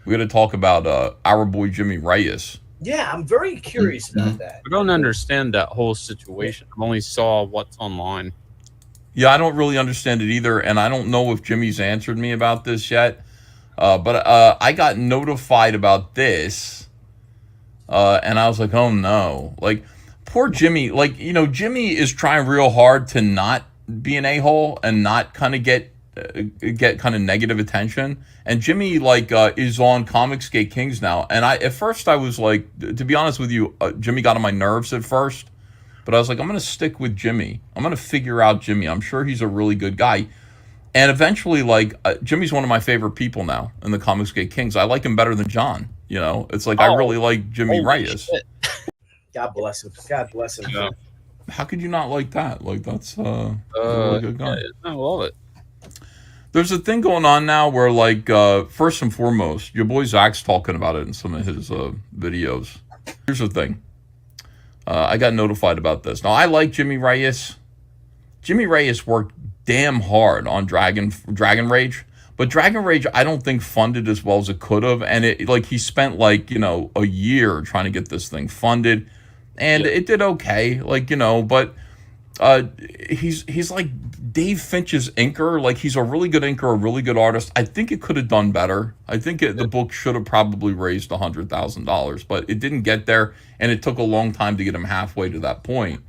We got to talk about our boy Jimmy Reyes. Yeah, I'm very curious about that. I don't understand that whole situation. I only saw what's online. Yeah, I don't really understand it either, and I don't know if Jimmy's answered me about this yet. But I got notified about this, and I was like, oh no. Like, poor Jimmy. Like, Jimmy is trying real hard to not be an a-hole and not kind of get kind of negative attention. And Jimmy, like, is on ComicsGate Kings now. And at first I was like, to be honest with you, Jimmy got on my nerves at first. But I was like, I'm going to stick with Jimmy. I'm going to figure out Jimmy. I'm sure he's a really good guy. And eventually, like, Jimmy's one of my favorite people now in the ComicsGate Kings. I like him better than John. It's like I really like Jimmy Reyes. God bless him. God bless him. Yeah. How could you not like that? Like, that's a really good guy. I love it. There's a thing going on now where, like, first and foremost, your boy Zach's talking about it in some of his videos. Here's the thing. I got notified about this. Now, I like Jimmy Reyes. Jimmy Reyes worked damn hard on Dragon Rage, but Dragon Rage I don't think funded as well as it could have, and he spent like a year trying to get this thing funded, and it did okay, but he's like Dave Finch's inker. Like, he's a really good inker, a really good artist. I think it could have done better. I think the book should have probably raised $100,000, but it didn't get there, and it took a long time to get him halfway to that point.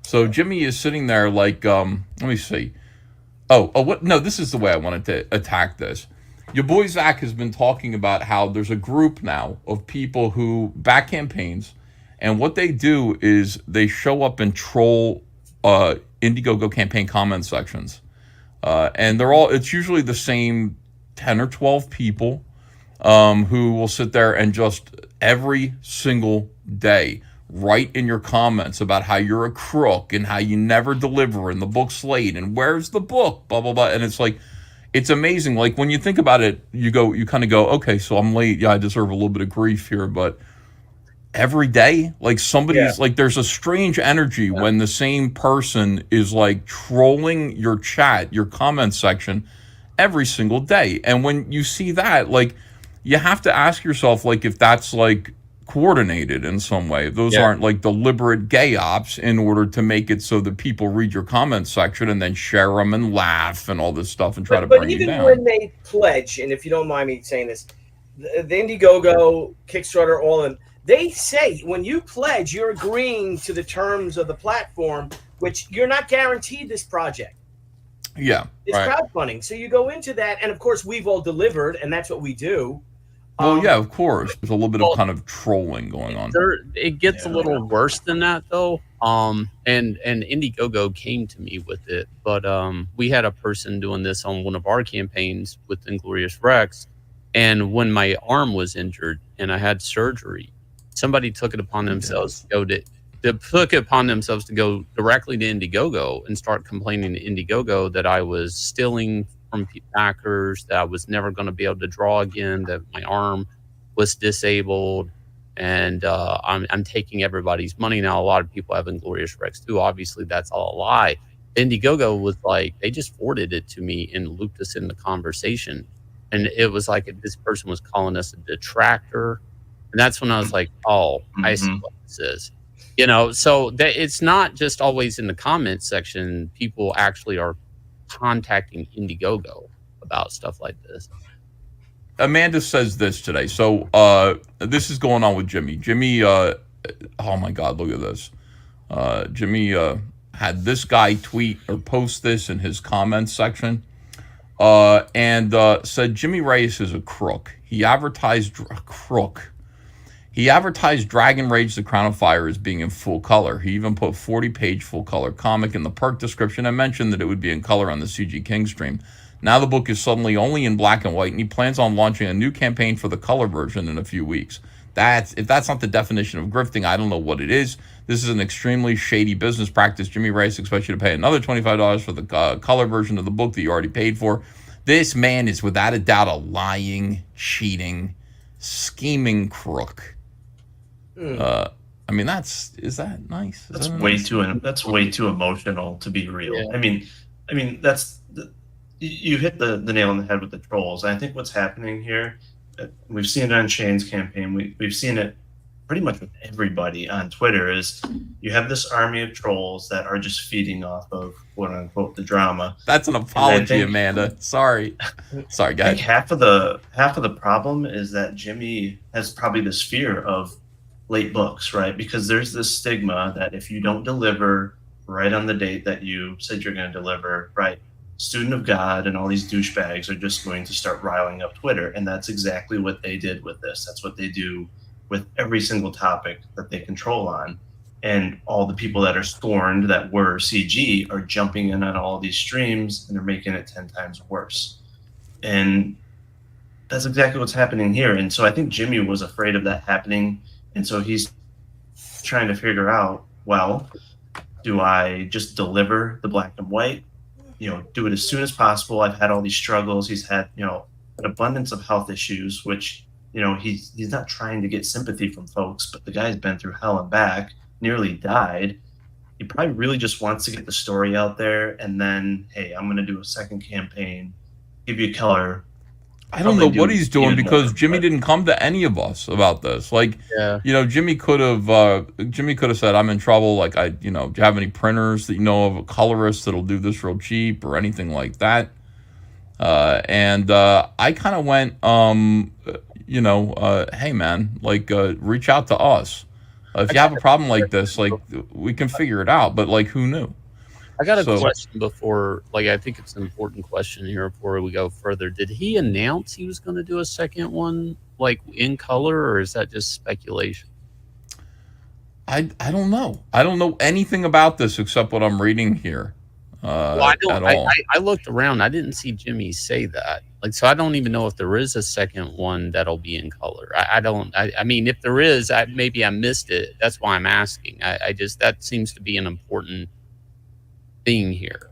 So Jimmy is sitting there like, let me see. What? No, this is the way I wanted to attack this. Your boy Zach has been talking about how there's a group now of people who back campaigns, and what they do is they show up and troll Indiegogo campaign comment sections. And it's usually the same 10 or 12 people who will sit there and just every single day write in your comments about how you're a crook and how you never deliver and the book's late and where's the book, blah, blah, blah. And it's like, it's amazing. Like, when you think about it, you kind of go, okay, so I'm late. Yeah, I deserve a little bit of grief here. But every day, like, somebody's like, there's a strange energy when the same person is like trolling your chat, your comment section every single day. And when you see that, like, you have to ask yourself, like, if that's like coordinated in some way. Those aren't like deliberate gay ops in order to make it so that people read your comment section and then share them and laugh and all this stuff and try to bring you down. But even when they pledge, and if you don't mind me saying this, the Indiegogo, Kickstarter, all of them, they say when you pledge, you're agreeing to the terms of the platform, which you're not guaranteed this project. Yeah. It's crowdfunding. So you go into that, and of course we've all delivered, and that's what we do. Well, yeah, of course. There's a little bit of kind of trolling going on. It gets a little worse than that, though. And Indiegogo came to me with it, but we had a person doing this on one of our campaigns with Inglorious Rex, and when my arm was injured and I had surgery, somebody took it upon themselves to go directly to Indiegogo and start complaining to Indiegogo that I was stealing from backers, that I was never going to be able to draw again, that my arm was disabled, and I'm taking everybody's money now. A lot of people have Inglorious Rex too. Obviously, that's all a lie. Indiegogo was like, they just forwarded it to me and looped us in the conversation, and it was like this person was calling us a detractor, and that's when I was like, oh, I see what this is. So that it's not just always in the comment section. People actually are contacting Indiegogo about stuff like this. Amanda says this today. So this is going on with Jimmy. Jimmy, oh my God, look at this. Jimmy had this guy tweet or post this in his comments section and said Jimmy Reyes is a crook. He advertised Dragon Rage: The Crown of Fire as being in full color. He even put 40-page full-color comic in the perk description and mentioned that it would be in color on the CG King stream. Now the book is suddenly only in black and white, and he plans on launching a new campaign for the color version in a few weeks. If that's not the definition of grifting, I don't know what it is. This is an extremely shady business practice. Jimmy Reyes expects you to pay another $25 for the color version of the book that you already paid for. This man is without a doubt a lying, cheating, scheming crook. I mean, is that nice? That's way too emotional to be real. Yeah. I mean, you hit the nail on the head with the trolls. I think what's happening here we've seen it on Shane's campaign. We've seen it pretty much with everybody on Twitter. Is you have this army of trolls that are just feeding off of quote unquote the drama. That's an apology, Amanda. Sorry, I guys. think half of the problem is that Jimmy has probably this fear of late books, right? Because there's this stigma that if you don't deliver right on the date that you said you're going to deliver, right, Student of God and all these douchebags are just going to start riling up Twitter. And that's exactly what they did with this. That's what they do with every single topic that they control on. And all the people that are scorned that were CG are jumping in on all these streams and they're making it 10 times worse. And that's exactly what's happening here. And so I think Jimmy was afraid of that happening. And so he's trying to figure out, well, do I just deliver the black and white? Do it as soon as possible. I've had all these struggles. He's had, an abundance of health issues, which, he's not trying to get sympathy from folks, but the guy's been through hell and back, nearly died. He probably really just wants to get the story out there. And then, hey, I'm going to do a second campaign, give you color. I don't know what he's doing because Jimmy didn't come to any of us about this. Like, Jimmy could have said, I'm in trouble. Like, do you have any printers that you know of, a colorist that'll do this real cheap or anything like that? And I kind of went, hey man, like, reach out to us. If you have a problem like this, like, we can figure it out. But like, who knew? I got a question before, I think it's an important question here before we go further. Did he announce he was going to do a second one, in color, or is that just speculation? I don't know. I don't know anything about this except what I'm reading here. I looked around. I didn't see Jimmy say that. So I don't even know if there is a second one that'll be in color. I mean, if there is, maybe I missed it. That's why I'm asking. That seems to be an important thing here.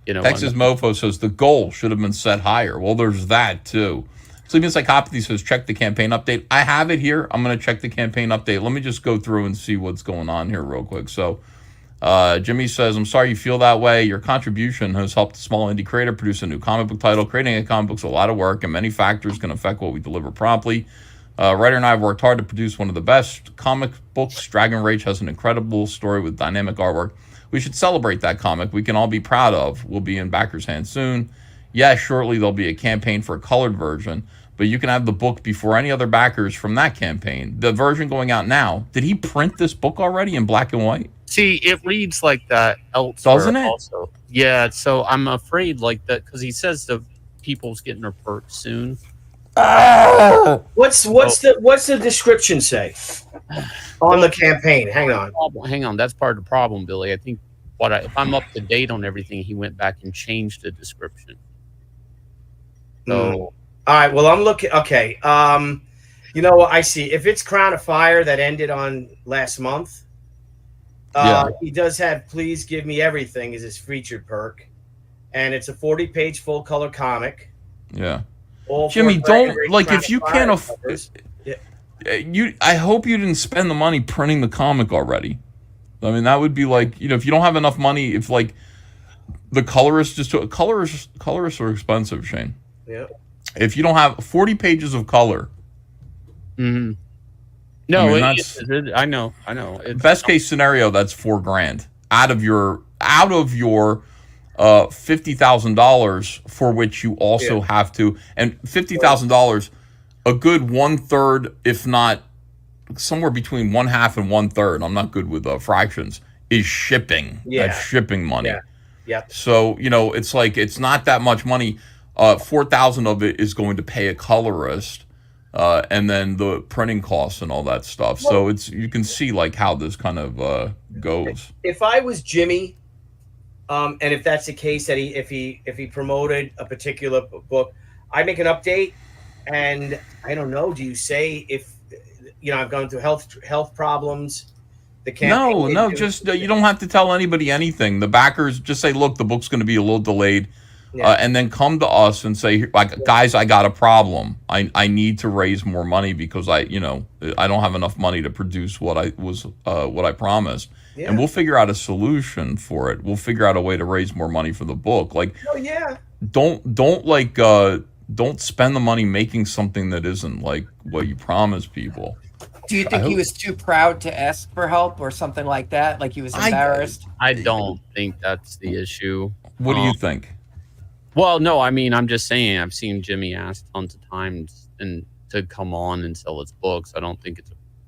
Texas Mofo says the goal should have been set higher. Well, there's that too. Sleeping Psychopathy says check the campaign update. I have it here. I'm going to check the campaign update. Let me just go through and see what's going on here real quick. So Jimmy says, I'm sorry you feel that way. Your contribution has helped a small indie creator produce a new comic book title. Creating a comic book is a lot of work and many factors can affect what we deliver promptly. Writer and I have worked hard to produce one of the best comic books. Dragon Rage has an incredible story with dynamic artwork. We should celebrate that comic we can all be proud of. We'll be in backers' hands soon. Yeah, shortly there'll be a campaign for a colored version, but you can have the book before any other backers from that campaign. The version going out now, did he print this book already in black and white? See, it reads like that elsewhere. Doesn't it? Also. Yeah, so I'm afraid that because he says the people's getting their perks soon. What's the description say on the campaign? Hang on. That's part of the problem, Billy. I think if I'm up to date on everything, he went back and changed the description. So, all right. Well, I'm looking. Okay. I see. If it's Crown of Fire that ended on last month, he does have "Please Give Me Everything" as his featured perk, and it's a 40-page full color comic. Yeah. Jimmy, don't if you can't afford. I hope you didn't spend the money printing the comic already. I mean, that would be if you don't have enough money, if the colorists colorists are expensive, Shane. Yeah. If you don't have 40 pages of color. Mm-hmm. No, I know. Best case scenario, that's $4,000 out of your $50,000 for which you also have to, and $50,000, a good 1/3, if not somewhere between 1/2 and 1/3. I'm not good with fractions. Is shipping. Yeah. That's shipping money. Yeah. Yep. So it's not that much money. $4,000 of it is going to pay a colorist, and then the printing costs and all that stuff. So you can see how this kind of goes. If I was Jimmy. And if that's the case, that if he promoted a particular book, I make an update, and I don't know. Do you say if I've gone through health problems? No. Just you don't have to tell anybody anything. The backers just say, look, the book's going to be a little delayed, and then come to us and say, guys, I got a problem. I need to raise more money because I don't have enough money to produce what I promised. Yeah. And we'll figure out a solution for it. We'll figure out a way to raise more money for the book. Don't don't spend the money making something that isn't like what you promise people. Do you think he was too proud to ask for help or something like that? Like he was embarrassed? I don't think that's the issue. What do you think? Well, no, I mean, I'm just saying, I've seen Jimmy ask tons of times and to come on and sell his books. I don't think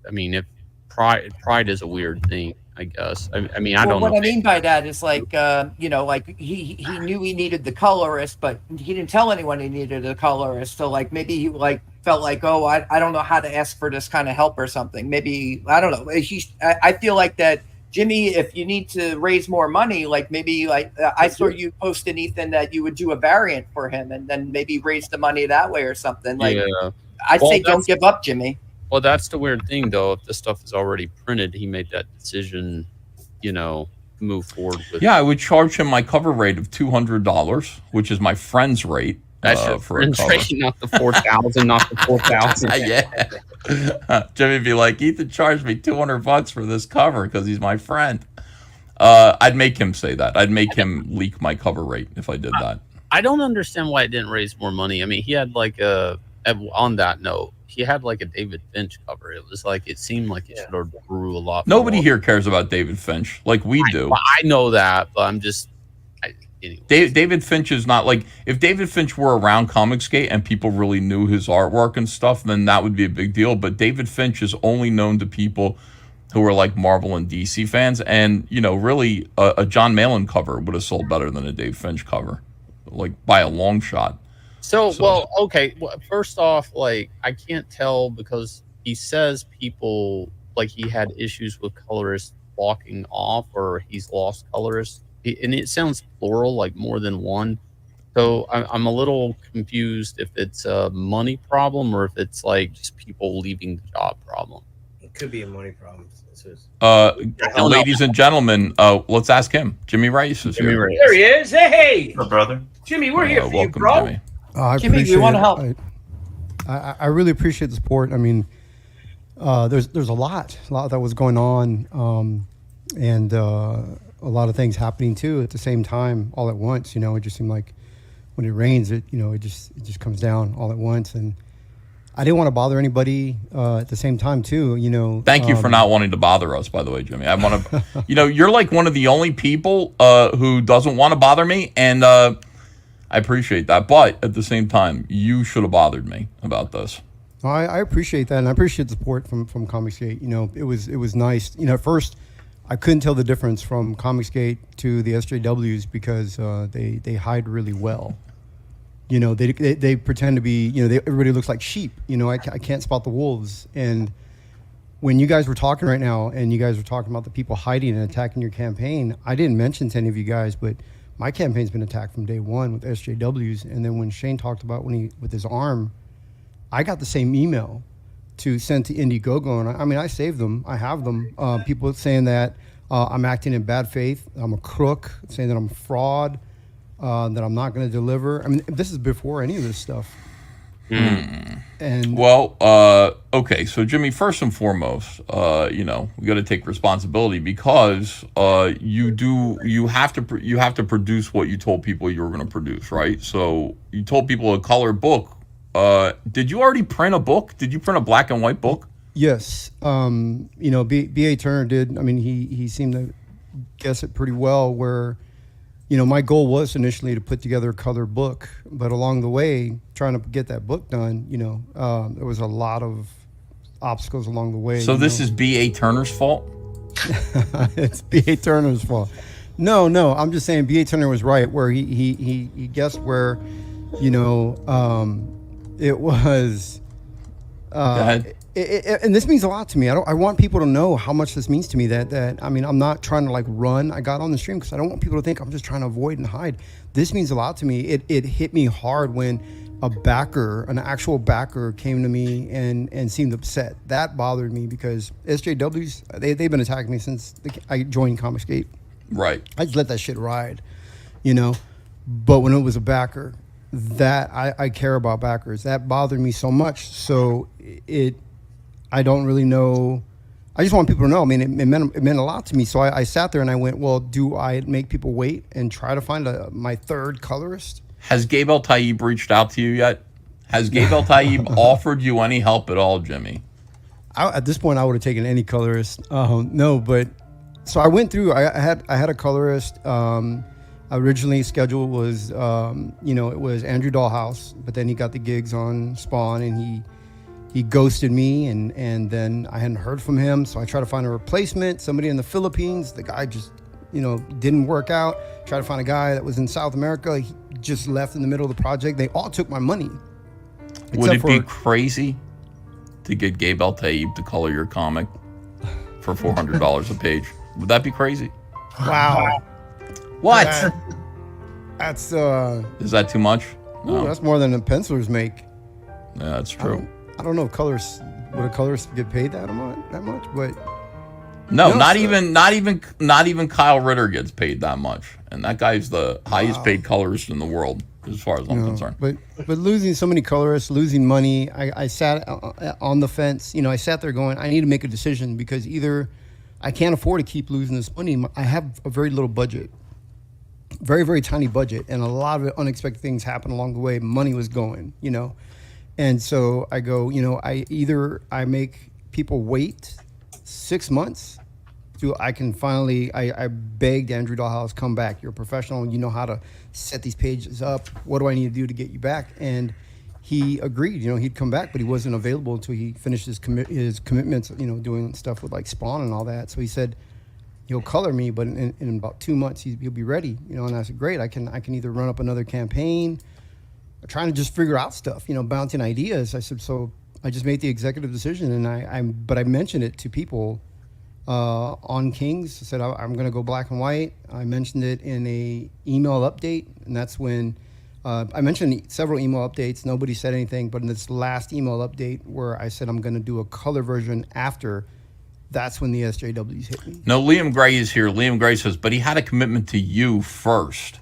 I mean, if pride is a weird thing, I guess. I mean, I don't know. What I mean by that is like, like he knew he needed the colorist, but he didn't tell anyone he needed a colorist. So like maybe he like felt like, oh, I don't know how to ask for this kind of help or something. Maybe, I don't know. I feel like that, Jimmy, if you need to raise more money, like maybe like I saw you posted, Ethan, that you would do a variant for him and then maybe raise the money that way or something. Like, yeah. I'd say don't give up, Jimmy. Well, that's the weird thing, though. If the stuff is already printed, he made that decision, move forward with. Yeah, I would charge him my cover rate of $200, which is my friend's rate. That's your friend's rate, not the 4,000, not the 4,000. Yeah. Jimmy would be like, Ethan charged me $200 for this cover because he's my friend. I'd make him say that. I'd make him leak my cover rate if I did that. I don't understand why it didn't raise more money. I mean, he had like on that note, he had like a David Finch cover. It was like, it seemed like it should have grew a lot. Nobody more. Here cares about David Finch like we do. I know that, but I'm just, anyway. David Finch is not like, if David Finch were around ComicsGate and people really knew his artwork and stuff, then that would be a big deal. But David Finch is only known to people who are like Marvel and DC fans. And, really a John Malin cover would have sold better than a Dave Finch cover, like by a long shot. So, well, okay. Well, first off, like, I can't tell because he says people, like, he had issues with colorists walking off or he's lost colorists. And it sounds plural, like more than one. So I'm a little confused if it's a money problem or if it's like just people leaving the job problem. It could be a money problem. Ladies and gentlemen, let's ask him. Jimmy Reyes is here. Reyes. There he is. Hey, My brother. Jimmy, we're here for you, Welcome, bro. Jimmy. I Jimmy, appreciate we want to it. help. I really appreciate the support. I mean, there's a lot that was going on, and a lot of things happening too at the same time, all at once. It just seemed like when it rains, it just comes down all at once, and I didn't want to bother anybody at the same time too. Thank you for not wanting to bother us, by the way, Jimmy. I want to, you're like one of the only people who doesn't want to bother me, and I appreciate that. But at the same time, you should have bothered me about this. I appreciate that, and I appreciate the support from ComicsGate. It was nice. At first, I couldn't tell the difference from ComicsGate to the SJWs because they hide really well. They pretend to be. Everybody looks like sheep. I can't spot the wolves. And when you guys were talking right now, and you guys were talking about the people hiding and attacking your campaign, I didn't mention to any of you guys, but my campaign's been attacked from day one with SJWs. And then when Shane talked about with his arm, I got the same email to send to Indiegogo, and I saved them. I have them. People saying that I'm acting in bad faith, I'm a crook, saying that I'm a fraud, that I'm not going to deliver. I mean, this is before any of this stuff. And well, okay. So Jimmy, first and foremost, we got to take responsibility because you have to produce what you told people you were going to produce, right? So you told people a color book. Did you already print a book? Did you print a black and white book? Yes. B.A. Turner did. I mean, he seemed to guess it pretty well where, my goal was initially to put together a color book, but along the way, trying to get that book done, there was a lot of obstacles along the way. So this is B.A. Turner's fault? It's B.A. Turner's fault. No, I'm just saying B.A. Turner was right where he guessed where, it was. Go ahead. And this means a lot to me. I want people to know how much this means to me. I'm not trying to run. I got on the stream because I don't want people to think I'm just trying to avoid and hide. This means a lot to me. It hit me hard when an actual backer came to me and seemed upset. That bothered me because SJWs, they've been attacking me since I joined ComicsGate. Right. I just let that shit ride, But when it was a backer, that I care about backers. That bothered me so much. So I don't really know. I just want people to know. I mean, it meant a lot to me. So I sat there and I went, well, do I make people wait and try to find my third colorist? Has Gabe El Taib reached out to you yet? Has Gabe El Taib offered you any help at all, Jimmy? At this point, I would have taken any colorist. No, but so I went through. I had a colorist. Originally scheduled was it was Andrew Dahlhaus, but then he got the gigs on Spawn, and he ghosted me, and then I hadn't heard from him. So I tried to find a replacement, somebody in the Philippines. The guy just didn't work out. Tried to find a guy that was in South America. He just left in the middle of the project. They all took my money. Would it be crazy to get Gabe El Taib to color your comic for $400 a page? Would that be crazy? Wow. What? That's Is that too much? ooh, that's more than the pencilers make. Yeah, that's true. I don't know if colors would a colorist get paid that much, but No, No, not so- even Kyle Ritter gets paid that much, and that guy's the highest paid colorist in the world, as far as I'm concerned. But losing so many colorists, losing money, I sat on the fence. I sat there going, I need to make a decision, because either I can't afford to keep losing this money. I have a very little budget, very, very tiny budget, and a lot of unexpected things happened along the way. Money was going, and so I go, I make people wait 6 months. I can finally, I begged Andrew Dahlhaus, come back. You're a professional. You know how to set these pages up. What do I need to do to get you back? And he agreed. He'd come back, but he wasn't available until he finished his commitments. Doing stuff with like Spawn and all that. So he said, he'll color me, but in about 2 months he'll be ready. And I said, great. I can either run up another campaign, or trying to just figure out stuff. Bouncing ideas. I said, so I just made the executive decision, and but I mentioned it to people. On Kings, I said I'm going to go black and white. I mentioned it in a email update, and that's when I mentioned several email updates. Nobody said anything, but in this last email update where I said I'm going to do a color version after, that's when the SJWs hit me. No, Liam Gray is here. Liam Gray says, but he had a commitment to you first.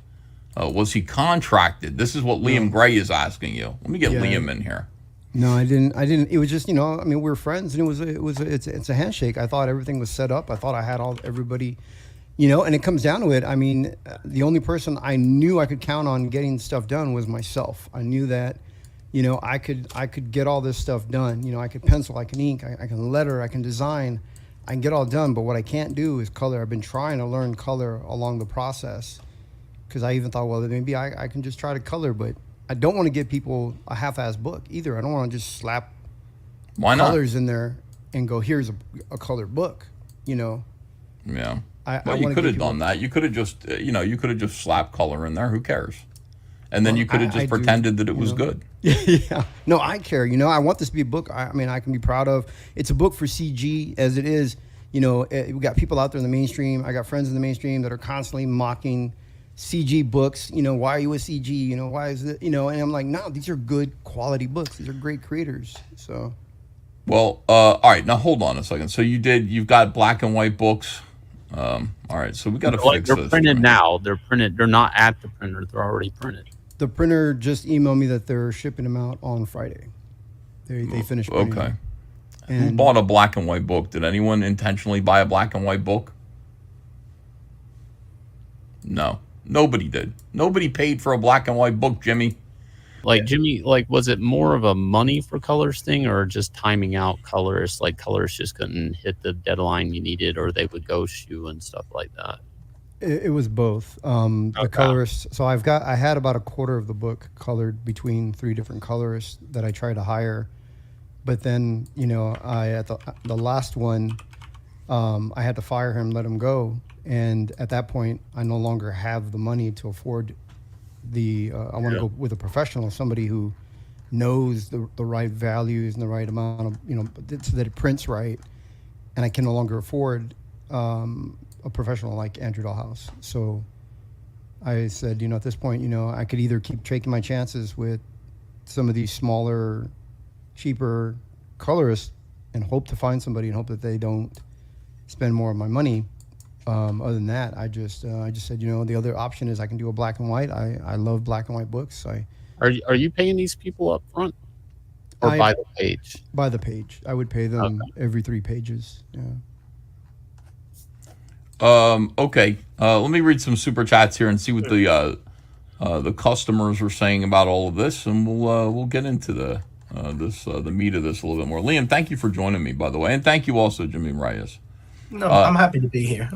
Was he contracted? This is what Liam Gray is asking you. Let me get Liam in here. No, I didn't. It was just, we're friends, and it's a handshake. I thought everything was set up. I thought I had everybody, and it comes down to it. The only person I knew I could count on getting stuff done was myself. I knew that, I could get all this stuff done. I could pencil, I can ink, I can letter, I can design, I can get all done. But what I can't do is color. I've been trying to learn color along the process, because I even thought, well, maybe I can just try to color, but I don't want to give people a half-ass book either. I don't want to just slap colors in there and go, here's a colored book, Yeah. You could have done that. You could have just, slapped color in there. Who cares? And then you could have just pretended that it was good. Yeah. No, I care. I want this to be a book. I can be proud of. It's a book for CG as it is. We got people out there in the mainstream. I got friends in the mainstream that are constantly mocking CG books. Why are you a CG? Why is it? And I'm like, no, these are good quality books. These are great creators. So, well, all right. Now hold on a second. So you've got black and white books. All right. So we got to fix this. They're printed now. They're printed. They're not at the printer. They're already printed. The printer just emailed me that they're shipping them out on Friday. They finished printing them. Okay. Who bought a black and white book? Did anyone intentionally buy a black and white book? No. Nobody did. Nobody paid for a black and white book, Jimmy. Jimmy, was it more of a money for colors thing, or just timing out colorists? Colors just couldn't hit the deadline you needed, or they would ghost you and stuff like that. It was both. The colorists. So I had about a quarter of the book colored between 3 different colorists that I tried to hire, but then at the last one, I had to fire him, let him go. And at that point, I no longer have the money to afford I want to go with a professional, somebody who knows the right values and the right amount of, so that it prints right. And I can no longer afford a professional like Andrew Dahlhaus. So I said, at this point, I could either keep taking my chances with some of these smaller, cheaper colorists and hope to find somebody and hope that they don't spend more of my money. Other than that, I just said, the other option is I can do a black and white. I love black and white books. Are you paying these people up front, or by the page? By the page. I would pay them every 3 pages. Yeah. Okay. Let me read some super chats here and see what the the customers are saying about all of this, and we'll get into the meat of this a little bit more. Liam, thank you for joining me, by the way, and thank you also, Jimmy Reyes. No, I'm happy to be here.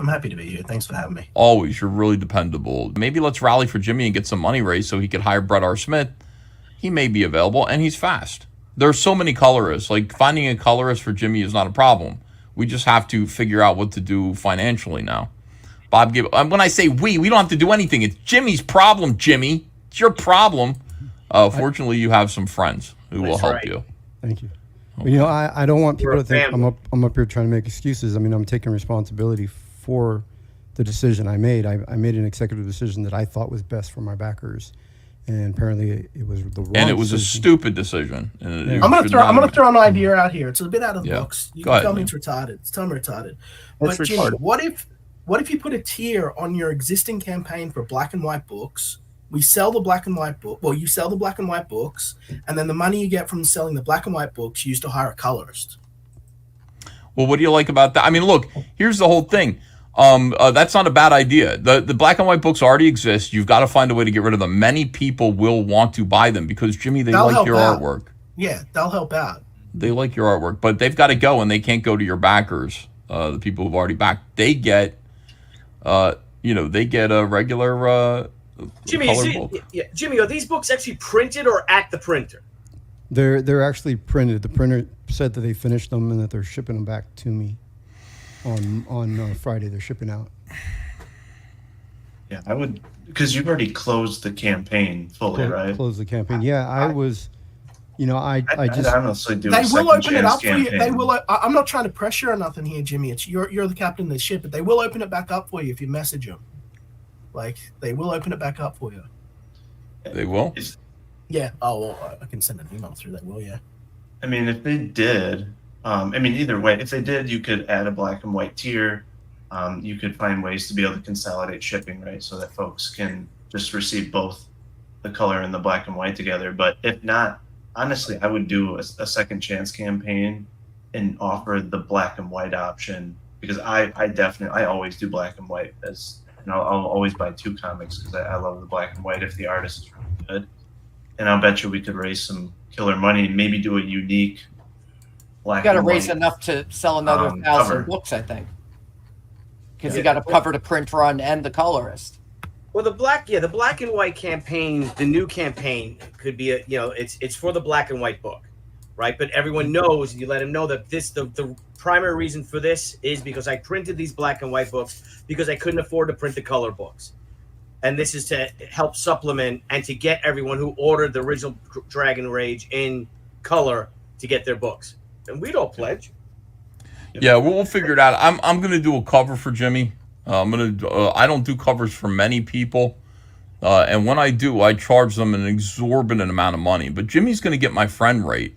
Thanks for having me. Always, you're really dependable. Maybe let's rally for Jimmy and get some money raised so he could hire Brett R. Smith. He may be available, and he's fast. There's so many colorists. Like, finding a colorist for Jimmy is not a problem. We just have to figure out what to do financially now. Bob, when I say we don't have to do anything. It's Jimmy's problem, Jimmy. It's your problem. Fortunately, you have some friends who will help you. Thank you. Okay. But, I don't want people to think I'm up here trying to make excuses. I mean, I'm taking responsibility for the decision I made. I made an executive decision that I thought was best for my backers, and apparently it was the wrong. And it was decision. a stupid decision. Yeah. I'm gonna throw an idea out here. It's a bit out of the box. You can tell me it's retarded. Tell me retarded. But Jimmy, what if you put a tier on your existing campaign for black and white books? We sell the black and white book. Well, you sell the black and white books, and then the money you get from selling the black and white books, you use to hire a colorist. Well, what do you like about that? I mean, look, here's the whole thing. That's not a bad idea. The black and white books already exist. You've got to find a way to get rid of them. Many people will want to buy them because, Jimmy, they like your artwork. Yeah, they'll help out. They like your artwork, but they've got to go, and they can't go to your backers. The people who've already backed, they get, a regular. Jimmy, Jimmy, are these books actually printed or at the printer? They're actually printed. The printer said that they finished them and that they're shipping them back to me on Friday. They're shipping out. Yeah, I would, because you've already closed the campaign fully, right? Closed the campaign. Yeah, I just honestly do. They will open it up for you. They will. I'm not trying to pressure or nothing here, Jimmy. It's you're the captain of the ship, but they will open it back up for you if you message them. Like, they will open it back up for you. They will? Yeah. Oh, well, I can send an email through. They will, yeah. I mean, if they did, either way, if they did, you could add a black and white tier. You could find ways to be able to consolidate shipping, right? So that folks can just receive both the color and the black and white together. But if not, honestly, I would do a second chance campaign and offer the black and white option, because I always do black and white as... And I'll always buy 2 comics because I love the black and white if the artist is really good. And I'll bet you we could raise some killer money and maybe do a unique black and white. You got to raise enough to sell another 1,000 books, I think. Because you got to cover the print run and the colorist. Well, the black and white campaign, the new campaign could be it's for the black and white book, right? But everyone knows, and you let them know that the primary reason for this is because I printed these black and white books because I couldn't afford to print the color books. And this is to help supplement and to get everyone who ordered the original Dragon Rage in color to get their books. And we don't pledge. Yeah, we'll figure it out. I'm going to do a cover for Jimmy. I don't do covers for many people. And when I do, I charge them an exorbitant amount of money. But Jimmy's going to get my friend rate.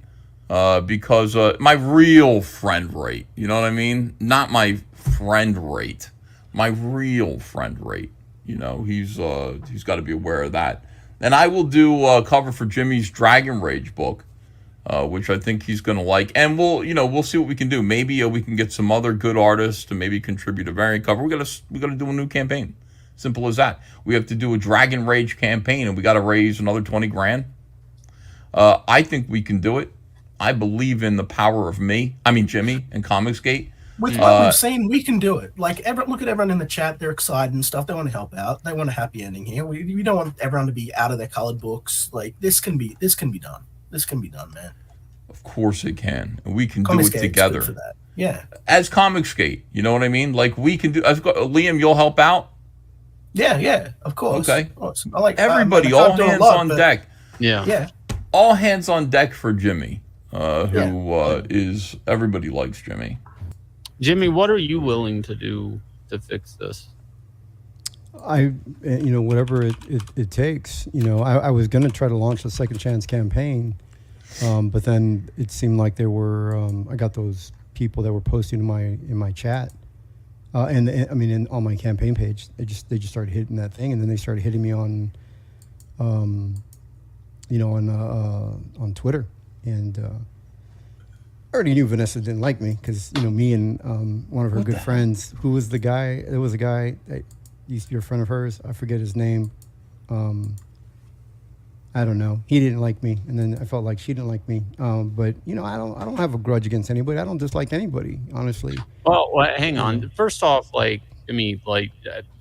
Because my real friend rate, you know what I mean? Not my friend rate, my real friend rate. He's got to be aware of that. And I will do a cover for Jimmy's Dragon Rage book, which I think he's going to like. And we'll see what we can do. Maybe we can get some other good artists to maybe contribute a variant cover. We got to do a new campaign. Simple as that. We have to do a Dragon Rage campaign, and we got to raise another 20 grand. I think we can do it. I believe in the power of Jimmy and ComicsGate. With what we've seen, we can do it. Like, look at everyone in the chat. They're excited and stuff. They want to help out. They want a happy ending here. We don't want everyone to be out of their colored books. Like, this can be done. This can be done, man. Of course it can. And we can do it together. For that. Yeah. As ComicsGate, you know what I mean? Like, we can do... Liam, you'll help out? Yeah, of course. Okay. Of course. I like everybody, all hands on deck. Yeah. All hands on deck for Jimmy. Everybody likes Jimmy. Jimmy, what are you willing to do to fix this? Whatever it takes. I was going to try to launch a second chance campaign, but then it seemed like there were I got those people that were posting in my chat, on my campaign page. They just started hitting that thing, and then they started hitting me on Twitter. And I already knew Vanessa didn't like me because, me and one of her good friends, who was the guy, there was a guy that used to be a friend of hers. I forget his name. I don't know. He didn't like me, and then I felt like she didn't like me. But you know, I don't have a grudge against anybody. I don't dislike anybody, honestly. Well, hang on. First off, like, I mean, like,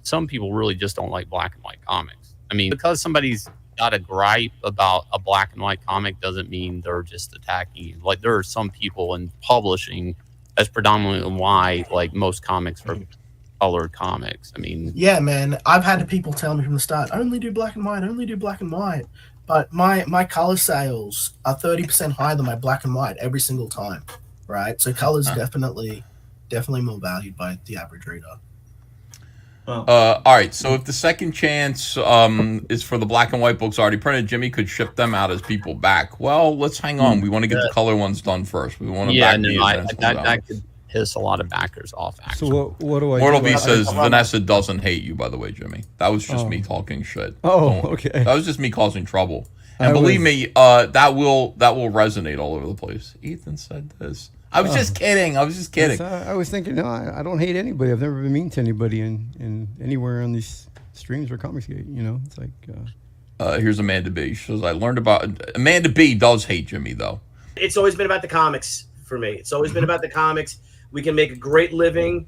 some people really just don't like black and white comics. I mean, because somebody's got a gripe about a black and white comic doesn't mean they're just attacking you. Like, there are some people in publishing that's predominantly why, like, most comics are colored comics. I mean, yeah, man, I've had people tell me from the start, only do black and white, only do black and white. But my color sales are 30% higher than my black and white every single time, right? So color's definitely more valued by the average reader. All right, so if the second chance is for the black and white books already printed, Jimmy could ship them out as people back. Well, let's hang on. We want to get the color ones done first. We want to back these. That could piss a lot of backers off, actually. So what do I Mortal do? B says Vanessa doesn't hate you, by the way, Jimmy. That was just me talking shit. Okay. That was just me causing trouble. And believe me, that will resonate all over the place. Ethan said this. I was just kidding. I was thinking, no, I don't hate anybody. I've never been mean to anybody in anywhere on these streams or ComicsGate. You know, it's like. Here's Amanda B. She says, I learned about Amanda B. does hate Jimmy though. It's always been about the comics for me. It's always been about the comics. We can make a great living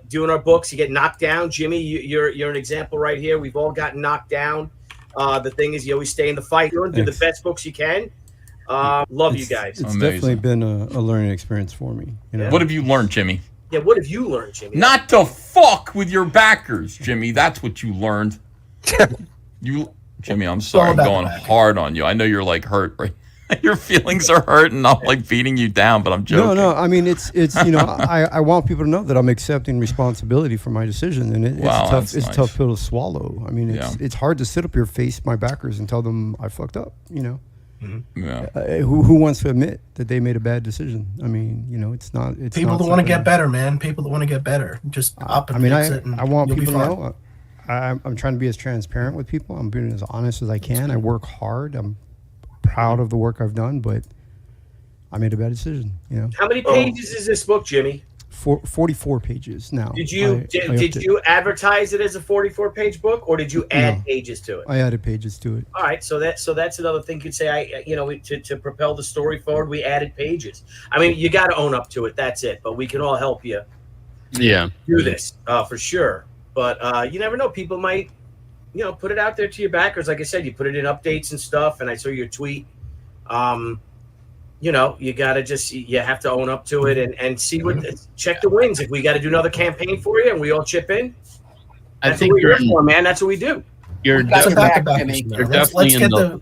doing our books. You get knocked down, Jimmy. You're an example right here. We've all gotten knocked down. The thing is, you always stay in the fight. Do the best books you can. Love you guys. It's definitely been a learning experience for me. You know? What have you learned, Jimmy? Yeah, what have you learned, Jimmy? Not to fuck with your backers, Jimmy. That's what you learned. Jimmy, I'm sorry. I'm going hard on you. I know you're like hurt, right? Your feelings are hurt, and I'm like beating you down, but I'm joking. No. I mean, it's you know, I want people to know that I'm accepting responsibility for my decision, and it's a tough pill to swallow. I mean, it's hard to sit up here, face my backers, and tell them I fucked up. You know. Mm-hmm. Yeah. Who wants to admit that they made a bad decision? I mean, you know, it's not. It's people not that want to get better, man. People that want to get better. Just up and fix it. I want people to know. I'm trying to be as transparent with people. I'm being as honest as I can. I work hard. I'm proud of the work I've done, but I made a bad decision. You know. How many pages is this book, Jimmy? 44 pages now. Did you advertise it as a 44-page book, or did you add pages to it? I added pages to it. All right, so that's another thing you could say. To propel the story forward, we added pages. I mean, you got to own up to it. That's it. But we can all help you. Yeah. Do this for sure. But you never know. People might, put it out there to your backers. Like I said, you put it in updates and stuff. And I saw your tweet. You gotta you have to own up to it and see check the wins. If we got to do another campaign for you and we all chip in, I think what you're for, man. That's what we do. You're definitely in the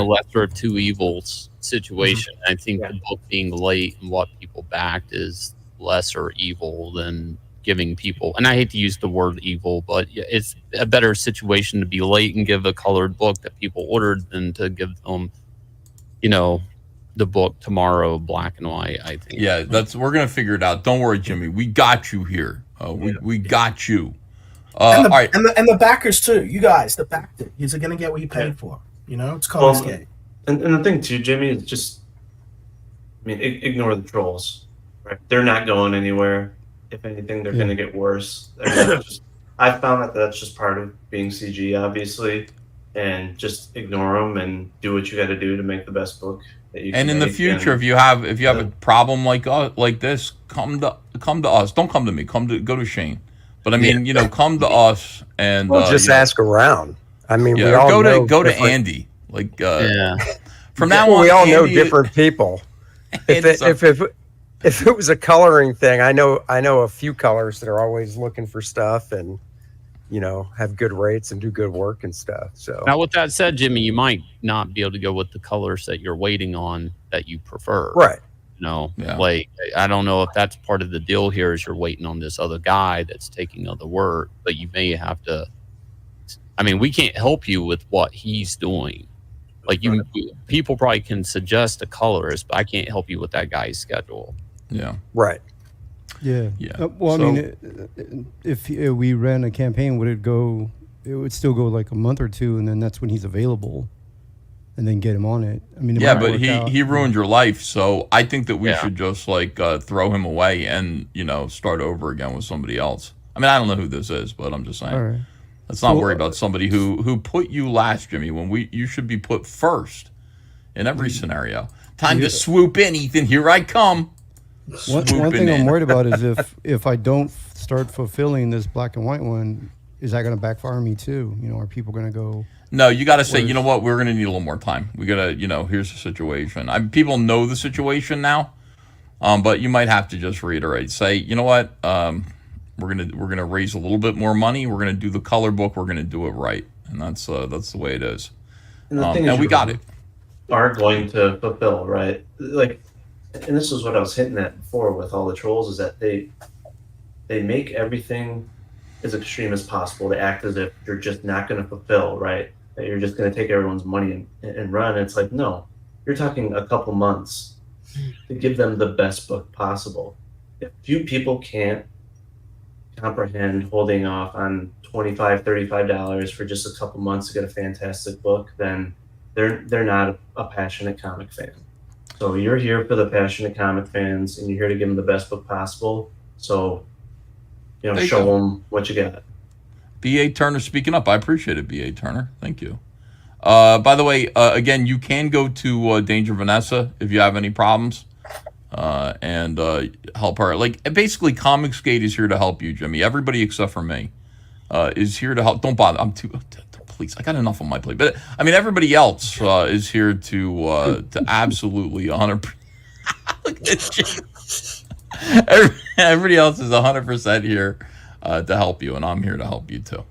lesser of two evils situation. I think the book being late and what people backed is lesser evil than giving people, and I hate to use the word evil, but it's a better situation to be late and give a colored book that people ordered than to give them the book tomorrow, black and white. I think. Yeah, we're gonna figure it out. Don't worry, Jimmy. We got you here. We got you. And all right. and the backers too. You guys, the backed it. You're gonna get what you paid for. It's ComicsGate. And the thing too, Jimmy, is just, ignore the trolls. Right? They're not going anywhere. If anything, they're gonna get worse. I found that that's just part of being CG, obviously. And just ignore them and do what you got to do to make the best book that you can. And in the future, if you have a problem like this, come to us. Don't come to me. Go to Shane. But come to us and just ask around. We all go to Andy. From now on, we all know different people. If it was a coloring thing, I know a few colors that are always looking for stuff and have good rates and do good work and stuff. So now, with that said, Jimmy, you might not be able to go with the colors that you're waiting on that you prefer. Right. I don't know if that's part of the deal here is you're waiting on this other guy that's taking other work, but you may have to. We can't help you with what he's doing. People probably can suggest a colorist, but I can't help you with that guy's schedule. Yeah. Right. Yeah. If we ran a campaign, it would still go like a month or two, and then that's when he's available, and then get him on it. But he ruined your life, so I think that we should just throw him away and start over again with somebody else. I don't know who this is, but I'm just saying. All right. Let's not worry about somebody who put you last, Jimmy, when you should be put first in every scenario. Time to swoop in, Ethan. Here I come. One thing I'm worried about is if I don't start fulfilling this black and white one, is that going to backfire me too? You know, are people going to go? No, you got to say, you know what, we're going to need a little more time. We got to, here's the situation. People know the situation now, but you might have to just reiterate. Say, you know what, we're gonna raise a little bit more money. We're gonna do the color book. We're gonna do it right, and that's the way it is. And the thing is, we got it. Are going to fulfill, right? Like, and this is what I was hitting at before with all the trolls, is that they make everything as extreme as possible. They act as if you're just not going to fulfill, right? That you're just going to take everyone's money and run. It's like, no, you're talking a couple months to give them the best book possible. If few people can't comprehend holding off on $25, $35 for just a couple months to get a fantastic book, then they're not a passionate comic fan. So you're here for the passionate comic fans, and you're here to give them the best book possible. So, show them what you got. B.A. Turner speaking up. I appreciate it, B.A. Turner. Thank you. By the way, again, you can go to Danger Vanessa if you have any problems and help her. Like, basically, ComicsGate is here to help you, Jimmy. Everybody except for me is here to help. Don't bother. Please, I got enough on my plate. But, I mean, everybody else is here to absolutely 100%. Look at this. Everybody else is 100% here to help you, and I'm here to help you, too.